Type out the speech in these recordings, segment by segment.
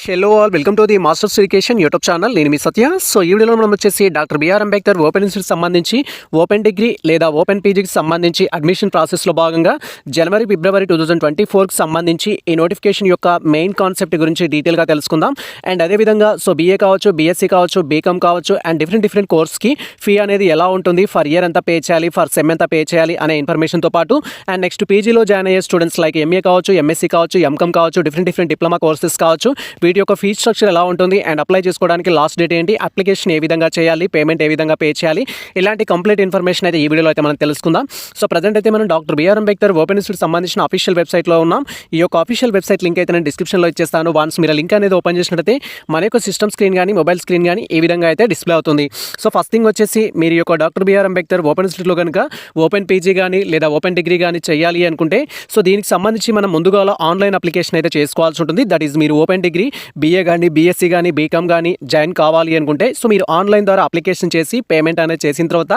Hello all, welcome to the masters education YouTube channel. నేను మీ Satya. So ఈ వీడియోలో మనం వచ్చేసి doctor B R Ambedkar open institute సంబంధించి ఓపెన్ డిగ్రీ లేదా ఓపెన్ పీజీకి సంబంధించి అడ్మిషన్ ప్రాసెస్లో భాగంగా జనవరి ఫిబ్రవరి 2024కి సంబంధించి ఈ నోటిఫికేషన్ యొక్క మెయిన్ కాన్సెప్ట్ గురించి డీటెయిల్గా తెలుసుకుందాం. అండ్ అదేవిధంగా బీఏ కావచ్చు, బీఎస్సీ కావచ్చు, బీకామ్ కావచ్చు అండ్ డిఫరెంట్ కోర్స్కి ఫీ అనేది ఎలా ఉంటుంది, ఫర్ ఇయర్ ఎంత పే చేయాలి, ఫర్ సెమ్ ఎంత పే చేయాలి అనే ఇన్ఫర్మేషన్తో పాటు అండ్ నెక్స్ట్ పీజీలో జాయిన్ అయ్యే స్టూడెంట్స్ లైక్ ఎంఏ కావచ్చు, ఎంఎస్సీ కావచ్చు, ఎంకామ్ కావచ్చు, డిఫరెంట్ డిప్లొమా కోర్సెస్ కావచ్చు, వీటి యొక్క ఫీ స్ట్రక్చర్ ఎలా ఉంటుంది అండ్ అప్లై చేసుకోవడానికి లాస్ట్ డేట్ ఏంటి, అప్లికేషన్ ఏ విధంగా చేయాలి, పేమెంట్ ఏ విధంగా పే చేయాలి, ఇలాంటి కంప్లీట్ ఇన్ఫర్మేషన్ అయితే ఈ వీడియోలో అయితే మనం తెలుసుకుందాం. సో ప్రజెంట్ అయితే మనం doctor B R Ambedkar open institute సంబంధించిన అఫీషియల్ వెబ్సైట్లో ఉన్నాం. ఈ యొక్క అఫీషియల్ వెబ్సైట్ లింక్ అయితే నేను డిస్క్రిప్షన్లో ఇచ్చేస్తాను. వన్స్ మీరు లింక్ అనేది ఓపెన్ చేసినట్లయితే మన యొక్క సిస్టమ్ స్క్రీన్ కానీ మొబైల్ స్క్రీన్ కానీ ఈ విధంగా అయితే డిస్ప్లే అవుతుంది. సో ఫస్ట్ థింగ్ వచ్చేసి మీరు యొక్క డాక్టర్ బిఆర్ అంబేద్కర్ ఓపెన్ ఇన్స్టిట్యూట్లో కనుక ఓపెన్ పీజీ కానీ లేదా ఓపెన్ డిగ్రీ కానీ చేయాలి అనుకుంటే సో దీనికి సంబంధించి మనం ముందుగా ఆన్లైన్ అప్లికేషన్ అయితే చేసుకోవాల్సి ఉంటుంది. దట్ ఈస్ మీరు ఓపెన్ డిగ్రీ, బీఏ కానీ, బీఎస్సీ కానీ, బీకామ్ కానీ జాయిన్ కావాలి అనుకుంటే సో మీరు ఆన్లైన్ ద్వారా అప్లికేషన్ చేసి పేమెంట్ అనేది చేసిన తర్వాత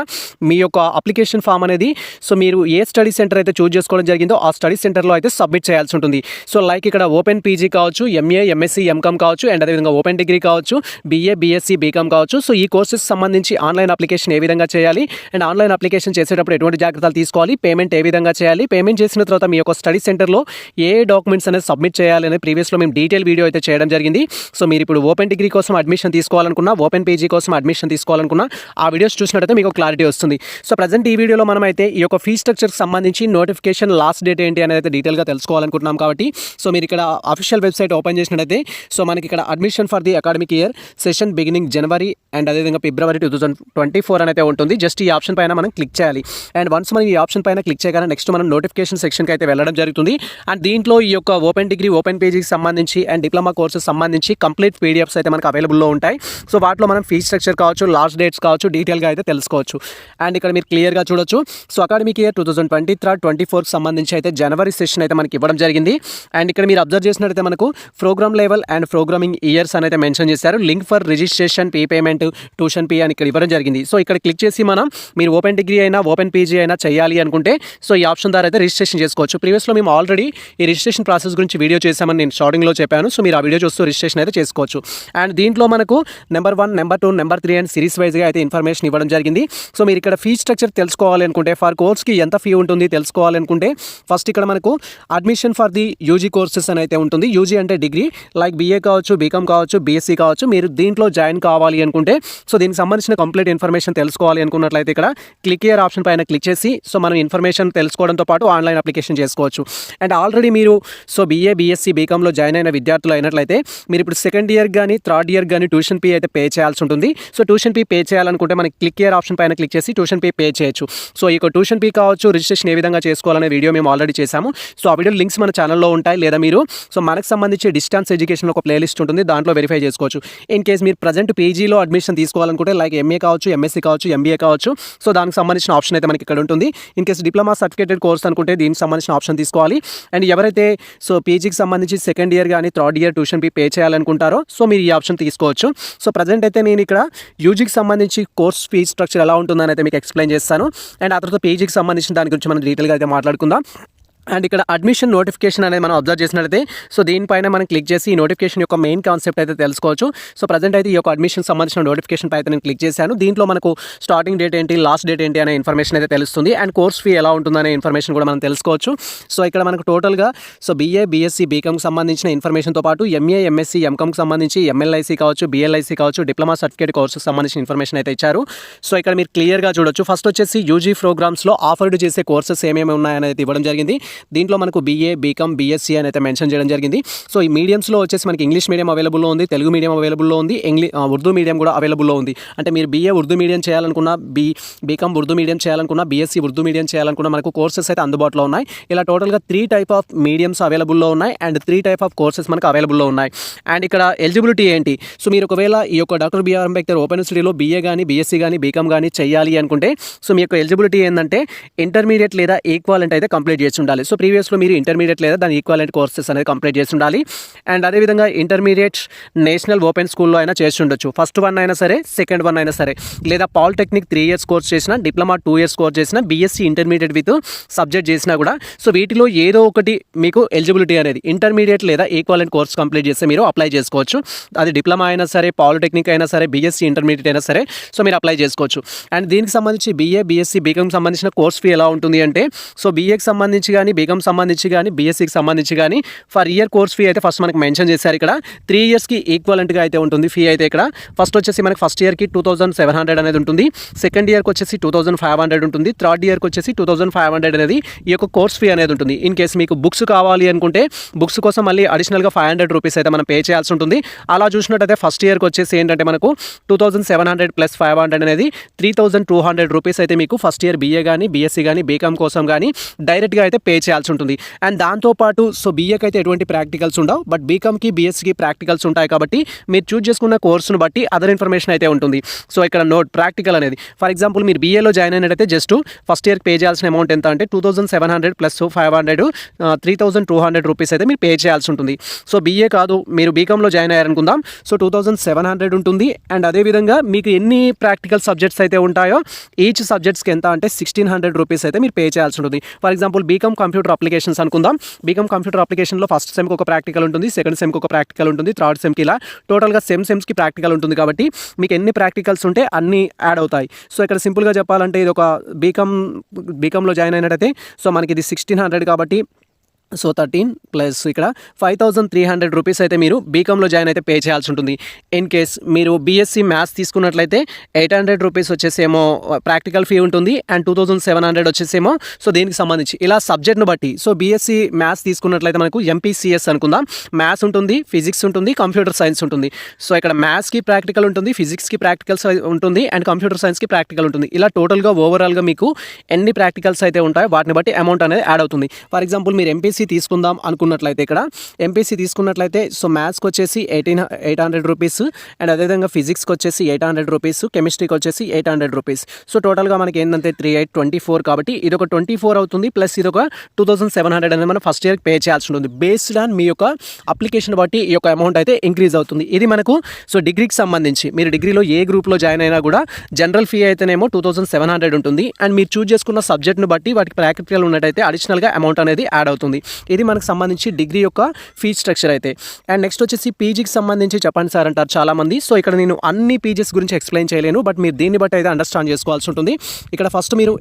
మీ యొక్క అప్లికేషన్ ఫామ్ అనేది సో మీరు ఏ స్టడీ సెంటర్ అయితే చూస్ చేసుకోవడం జరిగిందో ఆ స్టడీ సెంటర్లో అయితే సబ్మిట్ చేయాల్సి ఉంటుంది. సో లైక్ ఇక్కడ ఓపెన్ పీజీ కావచ్చు, ఎంఏ, ఎంఎస్సీ, ఎంకామ్ కావచ్చు అండ్ అదేవిధంగా ఓపెన్ డిగ్రీ కావచ్చు, బీఏ, బీఎస్సీ, బీకామ్ కావచ్చు. సో ఈ కోర్సెస్ సంబంధించి ఆన్లైన్ అప్లికేషన్ ఏ విధంగా చేయాలి అండ్ ఆన్లైన్ అప్లికేషన్ చేసేటప్పుడు ఎటువంటి జాగ్రత్తలు తీసుకోవాలి, పేమెంట్ ఏ విధంగా చేయాలి, పేమెంట్ చేసిన తర్వాత మీ యొక్క స్టడీ సెంటర్లో ఏ డాక్యుమెంట్స్ అనేది సబ్మిట్ చేయాలి అనేది ప్రీవియస్లో మేము డీటెయిల్ వీడియో అయితే చేయడం జరిగింది. సో మీరు ఇప్పుడు ఓపెన్ డిగ్రీ కోసం అడ్మిషన్ తీసుకోవాలనుకున్నా, ఓపెన్ పీజీ కోసం అడ్మిషన్ తీసుకోవాలనుకున్నా ఆ వీడియోస్ చూసినట్టయితే మీకు క్లారిటీ వస్తుంది. సో ప్రజెంట్ ఈ వీడియోలో మనం అయితే ఈ యొక్క ఫీ స్ట్రక్చర్కి సంబంధించి నోటిఫికేషన్ లాస్ట్ డేట్ ఏంటి అనేది అయితే డీటెయిల్గా తెలుసుకోవాలనుకుంటున్నాం. కాబట్టి సో మీరు ఇక్కడ అఫీషియల్ వెబ్సైట్ ఓపెన్ చేసినట్టయితే సో మనకి ఇక్కడ admission for the academic year session beginning January and అదేవిధంగా ఫిబ్రవరి 2024 అనేది ఉంటుంది. జస్ట్ ఈ ఆప్షన్ పైన మనం క్లిక్ చేయాలి. అండ్ వన్స్ మనం ఈ ఆప్షన్ పైన క్లిక్ చేయగానే నెక్స్ట్ మనం నోటిఫికేషన్ సెక్షన్కి అయితే వెళ్ళడం జరుగుతుంది. అండ్ దీంట్లో ఈ యొక్క ఓపెన్ డిగ్రీ, ఓపెన్ పీజీకి సంబంధించి అండ్ డిప్లొమా కోర్సెస్ సంబంధించి కంప్లీట్ పీడిఎఫ్స్ అయితే మనకు అవైలబుల్లో ఉంటాయి. సో వాటిలో మనం ఫీ స్ట్రక్చర్ కావచ్చు, లాస్ట్ డేట్స్ కావచ్చు డీటెయిల్గా అయితే తెలుసుకోవచ్చు. అండ్ ఇక్కడ మీరు క్లియర్గా చూడొచ్చు. సో అకాడమిక్ ఇయర్ 2023-24కి సంబంధించి అయితే జనవరి సెషన్ అయితే మనకి ఇవ్వడం జరిగింది. అండ్ ఇక్కడ మీరు అబ్జర్వ్ చేసినట్టయితే మనకు program level and programming years అనేది మెన్షన్ చేశారు. Link for registration, pay payment, tuition pay అని ఇక్కడ ఇవ్వడం జరిగింది. సో ఇక్కడ క్లిక్ చేసి మనం మీరు ఓపెన్ డిగ్రీ అయినా ఓపెన్ పీజీ అయినా చేయాలి అనుకుంటే సో ఈ ఆప్షన్ ద్వారా అయితే రిజిస్ట్రేషన్ చేసుకోవచ్చు. ప్రీవియస్లో మేము ఆల్రెడీ ఈ రిజిస్ట్రేషన్ ప్రాసెస్ గురించి వీడియో చేశామని నేను స్టార్టింగ్లో చెప్పాను. సో మీరు ఆ వీడియో చూస్తూ రిజిస్ట్రేషన్ అయితే చేసుకోవచ్చు. అండ్ దీంట్లో మనకు number 1, number 2, number 3 and series వైజ్గా అయితే ఇన్ఫర్మేషన్ ఇవ్వడం జరిగింది. సో మీరు ఇక్కడ ఫీ స్ట్రక్చర్ తెలుసుకోవాలి అనుకుంటే, ఫర్ కోర్స్కి ఎంత ఫీ ఉంటుంది తెలుసుకోవాలనుకుంటే ఫస్ట్ ఇక్కడ మనకు admission for the UG courses అని అయితే ఉంటుంది. యూజీ అంటే డిగ్రీ, లైక్ బీఏ కావచ్చు, బీకామ్ కావచ్చు, బీఎస్సీ కావచ్చు. మీరు దీంట్లో జాయిన్ కావాలి అనుకుంటే సో దీనికి సంబంధించిన కంప్లీట్ ఇన్ఫర్మేషన్ తెలుసుకోవాలి అనుకున్నట్లయితే ఇక్కడ క్లిక్ హియర్ ఆప్షన్ పైన క్లిక్ చేసి సో మనం ఇన్ఫర్మేషన్ తెలుసుకోవడంతో పాటు ఆన్లైన్ అప్లికేషన్ చేసుకోవచ్చు. అండ్ ఆల్రెడీ మీరు సో బీఏ, బీఎస్సీ, బీకామ్లో జాయిన్ అయిన విద్యార్థులు అయినట్లయితే మీరు ఇప్పుడు సెకండ్ ఇయర్ కానీ థర్డ్ ఇయర్ కానీ ట్యూషన్ ఫీ అయితే పే చేయాల్సి ఉంటుంది. సో ట్యూషన్ ఫీ పే చేయాలనుకుంటే మనకి క్లిక్ హియర్ ఆప్షన్ పైన క్లిక్ చేసి ట్యూషన్ ఫీ పే చేయొచ్చు. సో ఈ ట్యూషన్ ఫీ కావచ్చు, రిజిస్ట్రేషన్ ఏ విధంగా చేసుకోవాలనే వీడియో మేము ఆల్రెడీ చేశాము. సో ఆ వీడియో లింక్స్ మన ఛానల్లో ఉంటాయి. లేదా మీరు సో మనకు సంబంధించి డిస్టెన్స్ ఎడ్యుకేషన్ ఒక ప్లేలిస్ట్ ఉంటుంది, దాంట్లో వెరిఫై చేసుకోవచ్చు. ఇన్ కేస్ మీరు ప్రజెంట్ పీజీలో అడ్మిషన్ తీసుకోవాలనుకుంటే లైక్ ఎంఏ కావచ్చు, ఎంఎస్సీ కావచ్చు, ఎంబీఏ కావచ్చు. సో దానికి సంబంధించిన ఆప్షన్ అయితే మనకి ఇక్కడ ఉంటుంది. In case diploma certificated course అనుకుంటే దీనికి సంబంధించిన ఆప్షన్ తీసుకోవాలి. అండ్ ఎవరైతే సో పీజీకి సంబంధించి సెకండ్ ఇయర్ కానీ third year tuition fee pay చేయాలనుకుంటారో సో మీరు ఈ ఆప్షన్ తీసుకోవచ్చు. సో ప్రజెంట్ అయితే నేను ఇక్కడ యూజీకి సంబంధించి కోర్స్ ఫీ స్ట్రక్చర్ ఎలా ఉంటుందని అయితే మీకు ఎక్స్ప్లెయిన్ చేస్తాను. అండ్ ఆ తర్వాత పీజీకి సంబంధించిన దాని గురించి మనం డీటెయిల్గా అయితే మాట్లాడుకుందాం. అండ్ ఇక్కడ అడ్మిషన్ నోటిఫికేషన్ అనేది మనం అబ్జర్వ్ చేసినట్లయితే సో దీనిపైన మనం క్లిక్ చేసి ఈ నోటిఫికేషన్ యొక్క మెయిన్ కాన్సెప్ట్ అయితే తెలుసుకోవచ్చు. సో ప్రజెంట్ అయితే ఈ యొక్క అడ్మిషన్ సంబంధించిన నోటిఫికేషన్ పై అయితే నేను క్లిక్ చేశాను. దీంట్లో మనకు స్టార్టింగ్ డేట్ ఏంటి, లాస్ట్ డేట్ ఏంటి అనే ఇన్ఫర్మేషన్ అయితే తెలుస్తుంది. అండ్ కోర్స్ ఫీ ఎలా ఉంటుందనే ఇన్ఫర్మేషన్ కూడా మనం తెలుసుకోవచ్చు. సో ఇక్కడ మనకు టోటల్గా సో బీఏ, బీఎస్సీ, బీకామ్కి సంబంధించిన ఇన్ఫర్మేషన్తో పాటు ఎంఏ, ఎంఎస్సీ, ఎంకామ్కి సంబంధించి ఎంఎల్ఐసీ కావచ్చు, బిఎల్ఐసీ కావచ్చు, డిప్లొమా సర్టిఫికేట్ కోర్సుకి సంబంధించిన ఇన్ఫర్మేషన్ అయితే ఇచ్చారు. సో ఇక్కడ మీరు క్లియర్గా చూడొచ్చు. ఫస్ట్ వచ్చేసి యూజీ ప్రోగ్రామ్స్లో ఆఫర్డ్ చేసే కోర్సెస్ ఏమేమి ఉన్నాయనేది ఇవ్వడం జరిగింది. దీంట్లో మనకు బీఏ, బీకామ్, బీఎస్సీ అని అయితే మెన్షన్ చేయడం జరిగింది. సో ఈ మీడియంస్లో వచ్చేసి మనకి ఇంగ్లీష్ మీడియం అవైలబుల్లో ఉంది, తెలుగు మీడియం అవైలబుల్లో ఉంది, ఉర్దూ మీడియం కూడా అవైలబుల్లో ఉంది. అంటే మీరు బీఏ ఉర్దూ మీడియం చేయాలనుకున్నా, బీకామ్ ఉర్దూ మీడియం చేయాలనుకున్నా, బీఎస్సీ ఉర్దూ మీడియం చేయాలనుకున్నా మనకు కోర్సెస్ అయితే అందుబాటులో ఉన్నాయి. ఇలా టోటల్గా 3 టైప్ ఆఫ్ మీడియంస్ అవైలబుల్లో ఉన్నాయి అండ్ 3 టైప్ ఆఫ్ కోర్సెస్ మనకు అవైలబుల్లో ఉన్నాయి. అండ్ ఇక్కడ ఎలిజిబిలిటీ ఏంటి, సో మీరు ఒకవేళ ఈ యొక్క డాక్టర్ బిఆర్ అంబేద్కర్ ఓపెన్ యూనివర్సిటీలో బీఏ కానీ, బీఎస్సీ కానీ, బీకామ్ కానీ చేయాలి అనుకుంటే సో మీ యొక్క ఎలిజిబిలిటీ ఏంటంటే ఇంటర్మీడియట్ లేదా ఈక్వాలెంట్ అయితే కంప్లీట్ చేసి ఉండాలి. సో ప్రీవియస్లో మీరు ఇంటర్మీడియట్ లేదా దాని ఈక్వాలెంట్ కోర్సెస్ అనేది కంప్లీట్ చేసి ఉండాలి. అండ్ అదేవిధంగా ఇంటర్మీడియట్ నేషనల్ ఓపెన్ స్కూల్లో అయినా చేసి ఉండొచ్చు. ఫస్ట్ వన్ అయినా సరే, సెకండ్ వన్ అయినా సరే, లేదా పాలిటెక్నిక్ 3 years కోర్స్ చేసిన, డిప్లొమా 2 years కోర్స్ చేసిన, బీఎస్సీ ఇంటర్మీడియట్ విత్ సబ్జెక్ట్ చేసినా కూడా సో వీటిలో ఏదో ఒకటి మీకు ఎలిజిబిలిటీ అనేది ఇంటర్మీడియట్ లేదా ఈక్వాలెంట్ కోర్స్ కంప్లీట్ చేస్తే మీరు అప్లై చేసుకోవచ్చు. అది డిప్లొమా అయినా సరే, పాలిటెక్నిక్ అయినా సరే, బీఎస్సీ ఇంటర్మీడియట్ అయినా సరే, సో మీరు అప్లై చేసుకోవచ్చు. అండ్ దీనికి సంబంధించి బీఏ, బీఎస్సీ, బీకామ్ సంబంధించిన కోర్స్ ఫీ ఎలా ఉంటుంది అంటే సో బీఏకి సంబంధించి కానీ, బీకామ్ సంబంధించి కానీ, బీఎస్సీకి సంబంధించి కానీ ఫర్ ఇయర్ కోర్స్ ఫీ అయితే ఫస్ట్ మనకి మెన్షన్ చేశారు. ఇక్కడ 3 yearsకి ఈక్వలెంట్గా అయితే ఉంటుంది ఫీ అయితే. ఇక్కడ ఫస్ట్ వచ్చేసి మనకి ఫస్ట్ ఇయర్కి 2700 అనేది ఉంటుంది, సెకండ్ ఇయర్కి వచ్చేసి 2500 ఉంటుంది, థర్డ్ ఇయర్కి వచ్చేసి 2500 అనేది ఈ యొక్క కోర్స్ ఫీ అనేది ఉంటుంది. ఇన్ కేసు మీకు బుక్స్ కావాలి అనుకుంటే బుక్స్ కోసం మళ్ళీ అడిషనల్గా 500 రూపీస్ అయితే మనం పే చేయాల్సి ఉంటుంది. అలా చూసినట్టయితే ఫస్ట్ ఇయర్కి వచ్చేసి ఏంటంటే మనకు 2700 + 500 అనేది 3200 రూపీస్ అయితే మీకు ఫస్ట్ ఇయర్ బీఏ కానీ, బీఎస్సీ కానీ, బీకామ్ కోసం కానీ డైరెక్ట్గా అయితే పే చేయాల్సి ఉంటుంది. అండ్ దాంతోపాటు సో బీఏకి అయితే ఎటువంటి ప్రాక్టికల్స్ ఉండవు, బట్ బీకామ్కి, బీఎస్సీకి ప్రాక్టికల్స్ ఉంటాయి. కాబట్టి మీరు చూజ్ చేసుకున్న కోర్సును బట్టి అదర్ ఇన్ఫర్మేషన్ అయితే ఉంటుంది. సో ఇక్కడ నోట్ ప్రాక్టికల్ అనేది ఫర్ ఎగ్జాంపుల్ మీరు బీఏలో జాయిన్ అయినట్టయితే జస్ట్ ఫస్ట్ ఇయర్కి పే చేయాల్సిన అమౌంట్ ఎంత అంటే 2700 + 500 3200 రూపీస్ అయితే మీరు పే చేయాల్సి ఉంటుంది. సో బీఏ కాదు, మీరు బీకామ్లో జాయిన్ అయ్యారనుకుందాం, సో 2700 ఉంటుంది. అండ్ అదేవిధంగా మీకు ఎన్ని ప్రాక్టికల్ సబ్జెక్ట్స్ అయితే ఉంటాయో ఈచ్ సబ్జెక్ట్స్కి ఎంత అంటే 1600 రూపీస్ అయితే మీరు పే చేయాల్సి ఉంటుంది. For example B Com computer applications అనుకుందాం. బీకామ్ కంప్యూటర్ అప్లికేషన్లో ఫస్ట్ సెమ్కి ఒక ప్రాక్టికల్ ఉంటుంది, సెకండ్ సెమ్కి ఒక ప్రాక్టికల్ ఉంటుంది, థర్డ్ సెమ్కి ఇలా టోటల్గా సెమ్స్కి ప్రాక్టికల్ ఉంటుంది. కాబట్టి మీకు ఎన్ని ప్రాక్టికల్స్ ఉంటే అన్ని యాడ్ అవుతాయి. సో ఇక్కడ సింపుల్గా చెప్పాలంటే ఇది ఒక బీకామ్లో జాయిన్ అయినట్టయితే సో మనకి ఇది 1600 కాబట్టి సో 13 ప్లస్ ఇక్కడ 5300 రూపీస్ అయితే మీరు బీకామ్లో జాయిన్ అయితే పే చేయాల్సి ఉంటుంది. ఇన్ కేస్ మీరు బీఎస్సీ మ్యాథ్స్ తీసుకున్నట్లయితే 800 రూపీస్ వచ్చేసేమో ప్రాక్టికల్ ఫీ ఉంటుంది, అండ్ 2700 వచ్చేసేమో సో దీనికి సంబంధించి ఇలా సబ్జెక్ట్ను బట్టి. సో బీఎస్సీ మ్యాథ్స్ తీసుకున్నట్లయితే మనకు ఎంపీసీఎస్ అనుకుందాం, మ్యాథ్స్ ఉంటుంది, ఫిజిక్స్ ఉంటుంది, కంప్యూటర్ సైన్స్ ఉంటుంది. సో ఇక్కడ మ్యాథ్స్కి ప్రాక్టికల్ ఉంటుంది, ఫిజిక్స్కి ప్రాక్టికల్స్ ఉంటుంది, అండ్ కంప్యూటర్ సైన్స్కి ప్రాక్టికల్ ఉంటుంది. ఇలా టోటల్గా ఓవరాల్గా మీకు ఎన్ని ప్రాక్టికల్స్ అయితే ఉంటాయో వాటిని బట్టి అమౌంట్ అనేది యాడ్ అవుతుంది. ఫర్ ఎగ్జాంపుల్ మీరు ఎంపీసీ తీసుకుందాం అనుకున్నట్లయితే ఇక్కడ ఎంపీసీ తీసుకున్నట్లయితే సో మ్యాథ్స్కి వచ్చేసి 800 రూపీస్, అండ్ అదేవిధంగా ఫిజిక్స్కి వచ్చేసి 800 రూపీస్, కెమిస్ట్రీకి వచ్చేసి 800 రూపీస్. సో టోటల్గా మనకి ఏంటంటే 24 కాబట్టి ఇది ఒక 24 అవుతుంది, ప్లస్ ఇది ఒక 2700 అనేది మనం ఫస్ట్ ఇయర్కి పే చేయాల్సి ఉంటుంది. బేస్డ్ ఆన్ మీ యొక్క అప్లికేషన్ బట్టి ఈ యొక్క అమౌంట్ అయితే ఇంక్రీజ్ అవుతుంది. ఇది మనకు సో డిగ్రీకి సంబంధించి మీరు డిగ్రీలో ఏ గ్రూప్లో జాయిన్ అయినా కూడా జనరల్ ఫీ అయితేనేమో 2700 ఉంటుంది, అండ్ మీరు చూజ్ చేసుకున్న సబ్జెక్ట్ను బట్టి వాటికి ప్రాక్టికల్ ఉన్నట్టయితే అడిషనల్గా అమౌంట్ అనేది యాడ్ అవుతుంది. ఇది మనకు సంబంధించి డిగ్రీ యొక్క ఫీ స్ట్రక్చర్ అయితే. అండ్ నెక్స్ట్ వచ్చేసి పీజీకి సంబంధించి చెప్పండి సార్ అంటారు చాలామంది. సో ఇక్కడ నేను అన్ని పీజీస్ గురించి ఎక్స్ప్లెయిన్ చేయలేను, బట్ మీరు దీన్ని బట్టి అయితే అండర్స్టాండ్ చేసుకోవాల్సి ఉంటుంది. ఇక్కడ ఫస్ట్ మీరు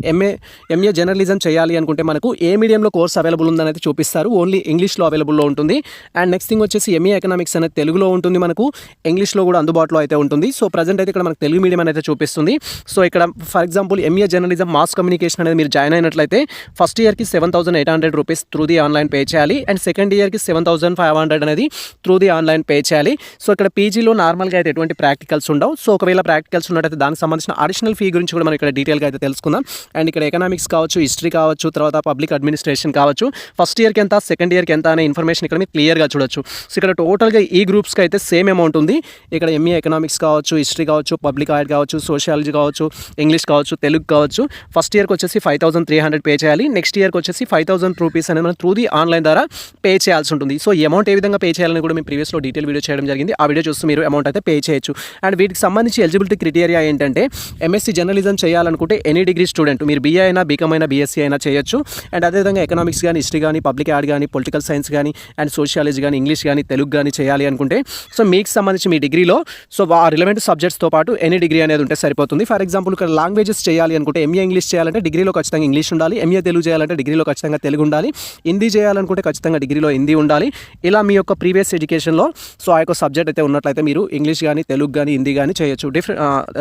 ఎంఏ జర్నలిజం చేయాలి అనుకుంటే మనకు ఏ మీడియంలో కోర్స్ అవైలబుల్ ఉందని అయితే చూపిస్తారు, ఓన్లీ ఇంగ్లీష్లో అవైలబుల్లో ఉంటుంది. అండ్ నెక్స్ట్ థింగ్ వచ్చేసి ఎంఏ ఎకనామిక్స్ అనేది తెలుగులో ఉంటుంది, మనకు ఇంగ్లీష్లో కూడా అందుబాటులో అయితే ఉంటుంది. సో ప్రజెంట్ అయితే ఇక్కడ మనకు తెలుగు మీడియం అనేది చూపిస్తుంది. సో ఇక్కడ for example MA journalism mass communication అనేది మీరు జాయిన్ అయినట్లయితే ఫస్ట్ ఇయర్కి 7800 rupees through the online pay చేయాలి, అండ్ సెకండ్ ఇయర్కి 7500 అనేది త్రూ ది ఆన్లైన్ పే చేయాలి. సో ఇక్కడ పీజీలో నార్మల్గా అయితే ఎటువంటి ప్రాక్టికల్స్ ఉండవు. సో ఒకవేళ ప్రాక్టికల్స్ ఉన్నట్టయితే దానికి సంబంధించిన అడిషనల్ ఫీ గురించి కూడా మనం ఇక్కడ డీటెయిల్గా అయితే తెలుసుకుందాం. అండ్ ఇక్కడ ఎకనామిక్స్ కావచ్చు, హిస్టరీ కావచ్చు, తర్వాత పబ్లిక్ అడ్మినిస్ట్రేషన్ కావచ్చు, ఫస్ట్ ఇయర్కి ఎంత, సెకండ్ ఇయర్కి ఎంత అనే ఇన్ఫర్మేషన్ ఇక్కడ మీరు క్లియర్గా చూడొచ్చు. సో ఇక్కడ టోటల్గా ఈ గ్రూప్స్కి అయితే సేమ్ అమౌంట్ ఉంది. ఇక్కడ ఎంఏ ఎకనామిక్స్ కావచ్చు, హిస్టరీ కావచ్చు, పబ్లిక్ ఆర్ట్ కావచ్చు, సోషియాలజీ కావచ్చు, ఇంగ్లీష్ కావచ్చు, తెలుగు కావచ్చు, ఫస్ట్ ఇయర్కి వచ్చేసి 5300 పే చేయాలి, నెక్స్ట్ ఇయర్కి వచ్చేసి 5000 రూపీస్ అనేది మనం త్రూ ది ఆన్లైన్ ద్వారా పే చేయాల్సి ఉంటుంది. సో ఈ అమౌంట్ ఏ విధంగా పే చేయాలని కూడా మేము ప్రీవియస్లో డీటెయిల్ వీడియో చేయడం జరిగింది. ఆ వీడియో చూస్తూ మీరు అమౌంట్ అయితే పే చేయొచ్చు. అండ్ వీటికి సంబంధించి ఎలిజిబిలిటీ క్రైటీరియా ఏంటంటే ఎంఎస్సీ జర్నలిజం చేయాలనుకుంటే ఎనీ డిగ్రీ స్టూడెంట్ మీరు బీఏ అయినా, బీకామ్ అయినా, బీఎస్సీ అయినా చేయొచ్చు. అండ్ అదేవిధంగా ఎకనామిక్స్ కానీ, హిస్టరీ కానీ, పబ్లిక్ ఆర్ట్ కానీ, పొలిటికల్ సైన్స్ కానీ, అండ్ సోషియాలజీ కానీ, ఇంగ్లీష్ కానీ, తెలుగు కానీ చేయాలి అనుకుంటే సో మీకు సంబంధించి మీ డిగ్రీలో సో ఆ రిలవెంట్ సబ్జెక్ట్స్తో పాటు ఎనీ డిగ్రీ అనేది ఉంటే సరిపోతుంది. ఫర్ ఎగ్జాంపుల్ ఇక్కడ లాంగ్వేజెస్ చేయాలి అనుకుంటే ఎంఏ ఇంగ్లీష్ చేయాలంటే డిగ్రీలో ఖచ్చితంగా ఇంగ్లీష్ ఉండాలి, ఎంఏ తెలుగు చేయాలంటే డిగ్రీలో ఖచ్చితంగా తెలుగు ఉండాలి, హిందీ చేయాలనుకుంటే ఖచ్చితంగా డిగ్రీలో హిందీ ఉండాలి. ఇలా మీ యొక్క ప్రీవియస్ ఎడ్యుకేషన్లో సో ఆ యొక్క సబ్జెక్ట్ అయితే ఉన్నట్లయితే మీరు ఇంగ్లీష్ కానీ, తెలుగు కానీ, హిందీ కానీ చేయొచ్చు.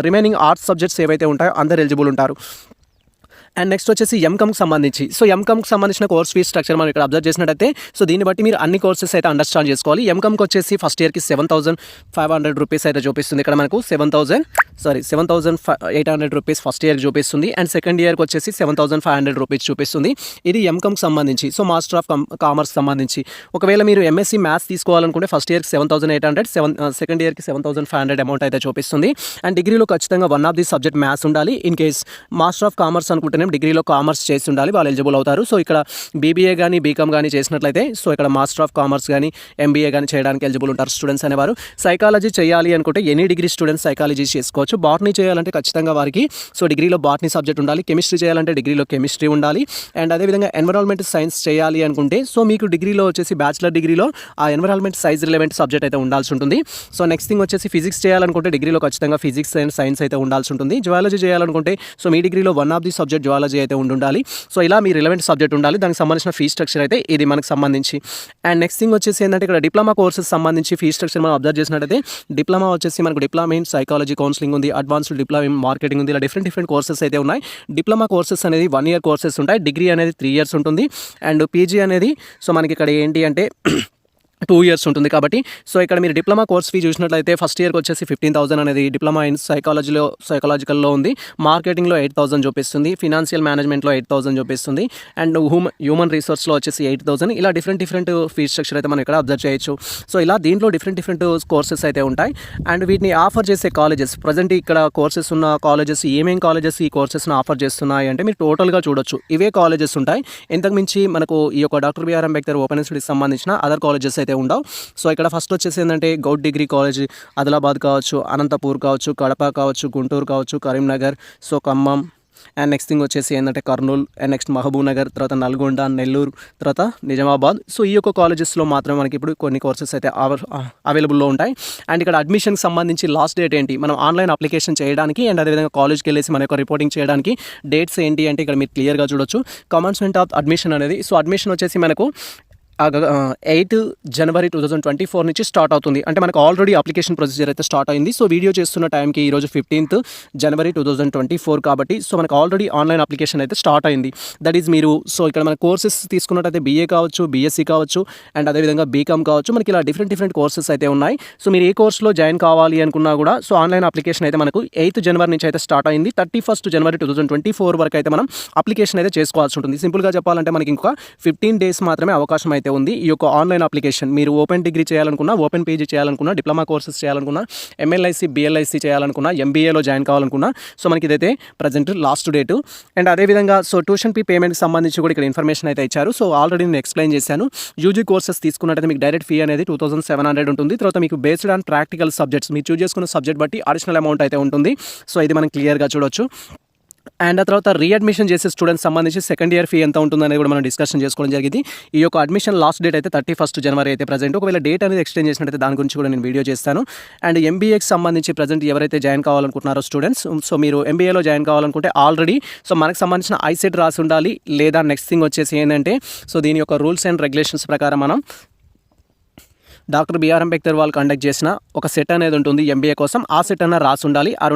రిమైనింగ్ ఆర్ట్స్ సబ్జెక్ట్స్ ఏవైతే ఉంటాయో అందరు ఎలిజిబుల్ ఉంటారు. అండ్ నెక్స్ట్ వచ్చేసి ఎంకామ్కి సంబంధించి సో ఎంకామ్కి సంబంధించిన కోర్స్ ఫీ స్ట్రక్చర్ మనం ఇక్కడ అబ్జర్వ్ చేసినట్టయితే సో దీన్ని బట్టి మీరు అన్ని కోర్సెస్ అయితే అండర్స్టాండ్ చేసుకోవాలి. ఎంకామ్కి వచ్చేసి ఫస్ట్ ఇయర్కి 7500 రూపీస్ అయితే చూపిస్తుంది. ఇక్కడ మనకు 7800 రూపీస్ ఫస్ట్ ఇయర్కి చూపిస్తుంది, అండ్ సెకండ్ ఇయర్కి వచ్చేసి 7500 రూపీస్ చూపిస్తుంది. ఇది ఎంకామ్కి సంబంధించి సో మాస్టర్ ఆఫ్ కామర్స్ సంబంధించి. ఒకవేళ మీరు ఎంఎస్సీ మ్యాథ్స్ తీసుకోవాలనుకుంటే ఫస్ట్ ఇయర్కి 7800, సెకండ్ ఇయర్కి 7500 అమౌంట్ అయితే చూపిస్తుంది. అండ్ డిగ్రీలో ఖచ్చితంగా one of the subject maths ఉండాలి. In case master of commerce అనుకుంటేనే మీడియం డిగ్రీలో కామర్స్ చేసి ఉండాలి, వాళ్ళు ఎలిజిబుల్ అవుతారు. సో ఇక్కడ బీబీఏ కానీ బీకామ్ కానీ చేసినట్లయితే సో ఇక్కడ మాస్టర్ ఆఫ్ కామర్స్ కానీ ఎంబీఏ కానీ చేయడానికి ఎలిజిబుల్ ఉంటారు స్టూడెంట్స్ అనేవారు. సైకాలజీ చేయాలి అనుకుంటే ఎనీ డిగ్రీ స్టూడెంట్స్ సైకాలజీ చేసుకోవచ్చు. బాటనీ చేయాలంటే ఖచ్చితంగా వారికి సో డిగ్రీలో బాటనీ సబ్జెక్ట్ ఉండాలి. కెమిస్ట్రీ చేయాలంటే డిగ్రీలో కెమిస్ట్రీ ఉండాలి. అండ్ అదేవిధంగా ఎన్విరాన్మెంట్ సైన్స్ చేయాలి అనుకుంటే సో మీకు డిగ్రీలో వచ్చేసి బ్యాచిలర్ డిగ్రీలో ఆ ఎన్విరాన్మెంట్ సైన్స్ రిలవెంట్ సబ్జెక్ట్ అయితే ఉండాల్సి ఉంటుంది. సో నెక్స్ట్ థింగ్ వచ్చేసి ఫిజిక్స్ చేయాలనుకుంటే డిగ్రీలో ఖచ్చితంగా ఫిజిక్స్ అండ్ సైన్స్ అయితే ఉండాల్సి ఉంటుంది. జువాలజీ చేయాలనుకుంటే సో మీ డిగ్రీలో one of the subject zoology అయితే ఉండాలి. సో ఇలా మీ రిలవెంట్ సబ్జెక్ట్ ఉండాలి. దానికి సంబంధించిన ఫీ స్ట్రక్చర్ అయితే ఇది మనకు సంబంధించి. అండ్ నెక్స్ట్ థింగ్ వచ్చేసి ఏంటంటే ఇక్కడ డిప్లొమా కోర్సెస్ సంబంధించి ఫీ స్ట్రక్చర్ మనం అబ్జర్వ్ చేసినట్టయితే డిప్లొమా వచ్చేసి మనకు డిప్లొమా ఇన్ సైకాలజీ కౌన్సిలింగ్ ఉంది, అడ్వాన్స్డ్ డిప్లొమా ఇన్ మార్కెటింగ్ ఉంది. ఇలా డిఫరెంట్ కోర్సెస్ అయితే ఉన్నాయి. డిప్లొమా కోర్సెస్ అనేది 1 year కోర్సెస్ ఉంటాయి. డిగ్రీ అనేది 3 years ఉంటుంది. అండ్ పీజీ అనేది సో మనకి ఇక్కడ ఏంటి అంటే 2 years ఉంటుంది. కాబట్టి సో ఇక్కడ మీరు డిప్లొమా కోర్స్ ఫీ చూసినట్లయితే ఫస్ట్ ఇయర్కి వచ్చేసి 15,000 అనేది డిప్లొమా ఇన్ సైకాలజికల్లో ఉంది. మార్కెటింగ్లో 8,000 చూపిస్తుంది. ఫినాన్షియల్ మేనేజ్మెంట్లో 8,000 చూపిస్తుంది. అండ్ హ్యూమన్ రిసోర్స్లో వచ్చేసి 8,000. ఇలా డిఫరెంట్ ఫీ స్ట్రక్చర్ అయితే మనం ఇక్కడ అబ్జర్వ్ చేయొచ్చు. సో ఇలా దీంట్లో డిఫరెంట్ కోర్సెస్ అయితే ఉంటాయి. అండ్ వీటిని ఆఫర్ చేసే కాలేజెస్ ప్రజెంట్ ఇక్కడ కోర్సెస్ ఉన్న కాలేజెస్ ఏమేం కాలేజెస్ ఈ కోర్సెస్ని ఆఫర్ చేస్తున్నాయి అంటే మీరు టోటల్గా చూడొచ్చు. ఇవే కాలేజెస్ ఉంటాయి. ఇంతకు మించి మనకు ఈ యొక్క డాక్టర్ బిఆర్ అంబేద్కర్ ఓపెన్ యూనివర్సిటీకి సంబంధించిన అదర్ కాలేజెస్ అయితే ఉండవు. సో ఇక్కడ ఫస్ట్ వచ్చేసి ఏంటంటే గౌట్ డిగ్రీ కాలేజ్ ఆదిలాబాద్ కావచ్చు, అనంతపూర్ కావచ్చు, కడప కావచ్చు, గుంటూరు కావచ్చు, Karimnagar, so Khammam. And next thing వచ్చేసి ఏంటంటే కర్నూలు, అండ్ నెక్స్ట్ మహబూబ్ నగర్, తర్వాత నల్గొండ, నెల్లూరు, తర్వాత నిజామాబాద్. సో ఈ యొక్క కాలేజెస్లో మాత్రమే మనకి ఇప్పుడు కొన్ని కోర్సెస్ అయితే అవైలబుల్లో ఉంటాయి. అండ్ ఇక్కడ అడ్మిషన్కి సంబంధించి లాస్ట్ డేట్ ఏంటి, మనం ఆన్లైన్ అప్లికేషన్ చేయడానికి అండ్ అదేవిధంగా కాలేజ్కి వెళ్ళేసి మన యొక్క రిపోర్టింగ్ చేయడానికి డేట్స్ ఏంటి అంటే ఇక్కడ మీరు క్లియర్గా చూడొచ్చు. కమెన్స్మెంట్ ఆఫ్ అడ్మిషన్ అనేది సో అడ్మిషన్ వచ్చేసి మనకు 8 January 2024 నుంచి స్టార్ట్ అవుతుంది. అంటే మనకు ఆల్రెడీ అప్లికేషన్ ప్రొసీజర్ అయితే స్టార్ట్ అయింది. సో వీడియో చేస్తున్న టైంకి ఈరోజు 15th January 2024 కాబట్టి సో మనకు ఆల్రెడీ ఆన్లైన్ అప్లికేషన్ అయితే స్టార్ట్ అయింది. దట్ ఈజ్ మీరు సో ఇక్కడ మన కోర్సెస్ తీసుకున్నట్టయితే బీఏ కావచ్చు, బీఎస్సీ కావచ్చు, అండ్ అదేవిధంగా బీకామ్ కావచ్చు. మనకి ఇలా డిఫరెంట్ కోర్సెస్ అయితే ఉన్నాయి. సో మీరు ఏ కోర్సులో జాయిన్ కావాలి అనుకున్నా కూడా సో ఆన్లైన్ అప్లికేషన్ అయితే మనకు 8th January నుంచి అయితే స్టార్ట్ అయింది. 31st January 2024 వరకు అయితే మనం అప్లికేషన్ అయితే చేసుకోవాల్సి ఉంటుంది. సింపుల్గా చెప్పాలంటే మనకి ఇంకా 15 days మాత్రమే అవకాశం అయితే ఉంది. ఈ యొక్క ఆన్లైన్ అప్లికేషన్ మీరు ఓపెన్ డిగ్రీ చేయాలనుకున్నా, ఓపెన్ పీజీ చేయాలనుకున్నా, డిప్లొమా కోర్సెస్ చేయాలనుకున్నా, ఎంఎల్ఐసి బిఎల్ఐసి చేయాలనుకున్నా, ఎంబీఏలో జాయిన్ కావాలనుకున్నా సో మనకి ఇదైతే ప్రజెంట్ లాస్ట్ డేటు. అండ్ అదేవిధంగా సో ట్యూషన్ ఫీ పేమెంట్కి సంబంధించి కూడా ఇక్కడ ఇన్ఫర్మేషన్ అయితే ఇచ్చారు. సో ఆల్రెడీ నేను ఎక్స్ప్లెయిన్ చేశాను. యూజీ కోర్సెస్ తీసుకున్నట్టయితే మీకు డైరెక్ట్ ఫీ అనేది 2,700 ఉంటుంది. తర్వాత మీకు బేస్డ్ ఆన్ ప్రాక్టికల్ సబ్జెక్ట్స్ మీరు చూస్ చేసుకున్న సబ్జెక్ట్ బట్టి అడిషనల్ అమౌంట్ అయితే ఉంటుంది. సో ఇది మనం క్లియర్గా చూడొచ్చు. అండ్ ఆ తర్వాత రీఅడ్మిషన్ చేసే స్టూడెంట్స్ సంబంధించి సెకండ్ ఇయర్ ఫీ ఎంత ఉంటుందనేది కూడా మనం డిస్కషన్ చేసుకోవడం జరిగింది. ఈ యొక్క అడ్మిషన్ లాస్ట్ డేట్ అయితే 31st January అయితే ప్రజెంట్. ఒకవేళ డేట్ అనేది ఎక్స్టెండ్ చేసినట్టయితే దాని గురించి కూడా నేను వీడియో చేస్తాను. అండ్ ఎంబీఏకి సంబంధించి ప్రజెంట్ ఎవరైతే జాయిన్ కావాలనుకుంటున్నారో స్టూడెంట్స్ సో మీరు ఎంబీఏలో జాయిన్ కావాలనుకుంటే ఆల్రెడీ సో మనకు సంబంధించిన ఐసెట్ రాసి ఉండాలి. లేదా నెక్స్ట్ థింగ్ వచ్చేసి ఏంటంటే సో దీని యొక్క రూల్స్ అండ్ రెగ్యులేషన్స్ ప్రకారం మనం డాక్టర్ బిఆర్ అంబేద్కర్ వాళ్ళు కండక్ట్ చేసిన ఒక సెట్ అనేది ఉంటుంది ఎంబీఏ కోసం. ఆ సెట్ అన్న రాసి ఉండాలి. ఆ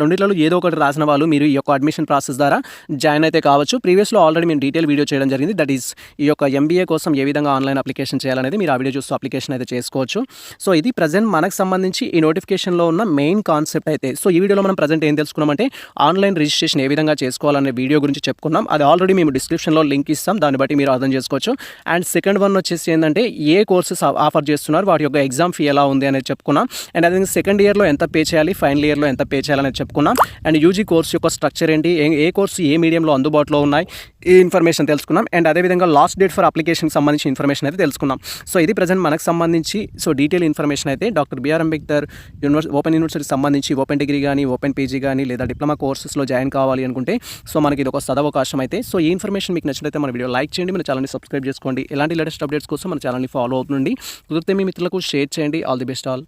రెండిట్లో ఏదో ఒకటి రాసిన వాళ్ళు మీరు ఈ యొక్క అడ్మిషన్ ప్రాసెస్ ద్వారా జాయిన్ అయితే కావచ్చు. ప్రీవియస్లో ఆల్రెడీ మేము డీటెయిల్ వీడియో చేయడం జరిగింది. దట్ ఈస్ ఈ యొక్క ఎంబీఏ కోసం ఏ విధంగా ఆన్లైన్ అప్లికేషన్ చేయాలనేది మీరు ఆ వీడియో చూస్తూ అప్లికేషన్ అయితే చేసుకోవచ్చు. సో ఇది ప్రజెంట్ మనకు సంబంధించి ఈ నోటిఫికేషన్లో ఉన్న మెయిన్ కాన్సెప్ట్ అయితే. సో ఈ వీడియోలో మనం ప్రజెంట్ ఏం తెలుసుకున్నామంటే ఆన్లైన్ రిజిస్ట్రేషన్ ఏ విధంగా చేసుకోవాలనే వీడియో గురించి చెప్పుకున్నాం. అది ఆల్రెడీ మేము డిస్క్రిప్షన్లో లింక్ ఇస్తాం, దాన్ని బట్టి మీరు అర్థం చేసుకోవచ్చు. అండ్ సెకండ్ వన్ వచ్చేసి ఏంటంటే ఏ కోర్సెస్ ఆఫర్ చేస్తున్నారు, వాటి యొక్క ఎగ్జామ్ ఫీ ఎలా ఉంది అనేది చెప్పుకున్నాం. అండ్ అదే సెకండ్ ఇయర్లో ఎంత పే చేయాలి, ఫైనల్ ఇయర్లో ఎంత పే చేయాలనేది చెప్పుకున్నాం. అండ్ యూజీ కోర్స్ యొక్క స్ట్రక్చర్ ఏంటి, ఏ కోర్సు ఏ మీడియంలో అందుబాటులో ఉన్నాయి, ఈ ఇన్ఫర్మేషన్ తెలుసుకున్నాం. అండ్ అదేవిధంగా లాస్ట్ డేట్ ఫర్ అప్లికేషన్కి సంబంధించి ఇన్ఫర్మేషన్ అయితే తెలుసుకున్నాం. సో ఇది ప్రజెంట్ మనకు సంబంధించి సో డీటెయిల్ ఇన్ఫర్మేషన్ అయితే డాక్టర్ బిఆర్ అంబేద్కర్ ఓపెన్ యూనివర్సిటీకి సంబంధించి ఓపెన్ డిగ్రీ కానీ, ఓపెన్ పీజీ కానీ లేదా డిప్లొమా కోర్సెస్లో జాయిన్ కావాలి అనుకుంటే సో మనకి ఇది ఒక సదవకాశం అయితే. సో ఈ ఇన్ఫర్మేషన్ మీకు నచ్చినట్లయితే మన వీడియో లైక్ చేయండి, మన ఛానల్ని సబ్స్క్రైబ్ చేసుకోండి. ఇలాంటి లేటెస్ట్ అప్డేట్స్ కోసం మన ఛానల్ని ఫాలో అవుతుండండి. కుదిరితే మీ మిత్రులకు షేర్ చేయండి. All the best all.